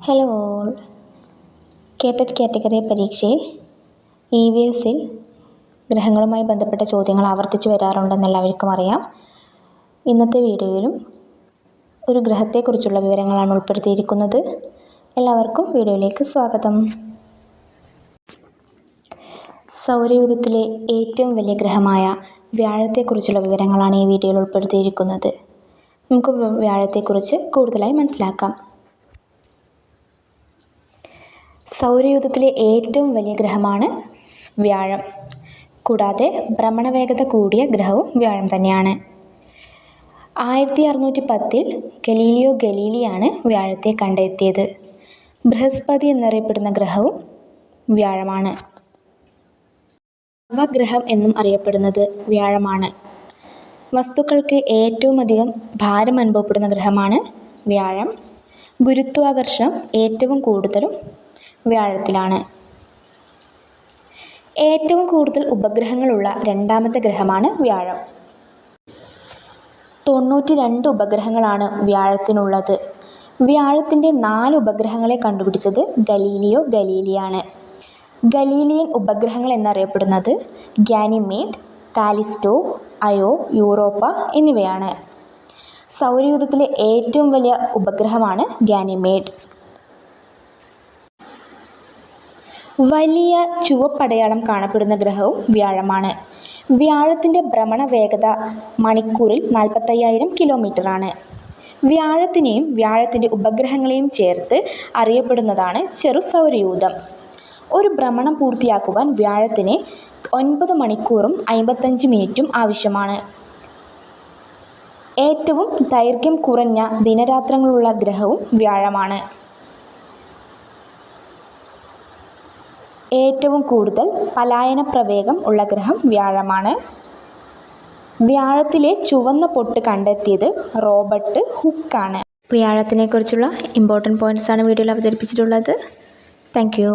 Hello all. കേട്ടറ്റ് category പരീക്ഷയിൽ EVSൽ ഗ്രഹങ്ങളുമായി ബന്ധപ്പെട്ട ചോദ്യങ്ങൾ ആവർത്തിച്ചു വരാറുണ്ടെന്ന് എല്ലാവർക്കും അറിയാം. ഇന്നത്തെ വീഡിയോയിലും ഒരു ഗ്രഹത്തെക്കുറിച്ചുള്ള വിവരങ്ങളാണ് ഉൾപ്പെടുത്തിയിരിക്കുന്നത്. എല്ലാവർക്കും വീഡിയോയിലേക്ക് സ്വാഗതം. സൗരയൂഥത്തിലെ ഏറ്റവും വലിയ ഗ്രഹമായ വ്യാഴത്തെക്കുറിച്ചുള്ള വിവരങ്ങളാണ് ഈ വീഡിയോയിൽ ഉൾപ്പെടുത്തിയിരിക്കുന്നത്. നമുക്ക് വ്യാഴത്തെക്കുറിച്ച് കൂടുതലായി മനസ്സിലാക്കാം. സൗരയൂഥത്തിലെ ഏറ്റവും വലിയ ഗ്രഹമാണ് വ്യാഴം. കൂടാതെ ഭ്രമണവേഗത കൂടിയ ഗ്രഹവും വ്യാഴം തന്നെയാണ്. 1610 ഗലീലിയോ ഗലീലിയാണ് വ്യാഴത്തെ കണ്ടെത്തിയത്. ബൃഹസ്പതി എന്നറിയപ്പെടുന്ന ഗ്രഹവും വ്യാഴമാണ്. നവഗ്രഹം എന്നും അറിയപ്പെടുന്നത് വ്യാഴമാണ്. വസ്തുക്കൾക്ക് ഏറ്റവും അധികം ഭാരം അനുഭവപ്പെടുന്ന ഗ്രഹമാണ് വ്യാഴം. ഗുരുത്വാകർഷണം ഏറ്റവും കൂടുതലും വ്യാഴത്തിലാണ്. ഏറ്റവും കൂടുതൽ ഉപഗ്രഹങ്ങളുള്ള രണ്ടാമത്തെ ഗ്രഹമാണ് വ്യാഴം. 92 ഉപഗ്രഹങ്ങളാണ് വ്യാഴത്തിനുള്ളത്. വ്യാഴത്തിൻ്റെ 4 ഉപഗ്രഹങ്ങളെ കണ്ടുപിടിച്ചത് ഗലീലിയോ ഗലീലിയാണ്. ഗലീലിയൻ ഉപഗ്രഹങ്ങൾ എന്നറിയപ്പെടുന്നത് ഗാനിമീഡ്, കാലിസ്റ്റോ, അയോ, യൂറോപ്പ എന്നിവയാണ്. സൗരയൂഥത്തിലെ ഏറ്റവും വലിയ ഉപഗ്രഹമാണ് ഗാനിമീഡ്. വലിയ ചുവപ്പടയാളം കാണപ്പെടുന്ന ഗ്രഹവും വ്യാഴമാണ്. വ്യാഴത്തിൻ്റെ ഭ്രമണ വേഗത മണിക്കൂറിൽ 45,000 കിലോമീറ്ററാണ്. വ്യാഴത്തിനെയും വ്യാഴത്തിൻ്റെ ഉപഗ്രഹങ്ങളെയും ചേർത്ത് അറിയപ്പെടുന്നതാണ് ചെറു സൗരയൂഥം. ഒരു ഭ്രമണം പൂർത്തിയാക്കുവാൻ വ്യാഴത്തിന് 9 മണിക്കൂറും 55 മിനിറ്റും ആവശ്യമാണ്. ഏറ്റവും ദൈർഘ്യം കുറഞ്ഞ ദിനരാത്രങ്ങളുള്ള ഗ്രഹവും വ്യാഴമാണ്. ഏറ്റവും കൂടുതൽ പലായന പ്രവേഗം ഉള്ള ഗ്രഹം വ്യാഴമാണ്. വ്യാഴത്തിലെ ചുവന്ന പൊട്ട് കണ്ടെത്തിയത് റോബർട്ട് ഹുക്കാണ്. വ്യാഴത്തിനെക്കുറിച്ചുള്ള ഇമ്പോർട്ടൻറ്റ് പോയിൻറ്റ്സാണ് വീഡിയോയിൽ അവതരിപ്പിച്ചിട്ടുള്ളത്. Thank you.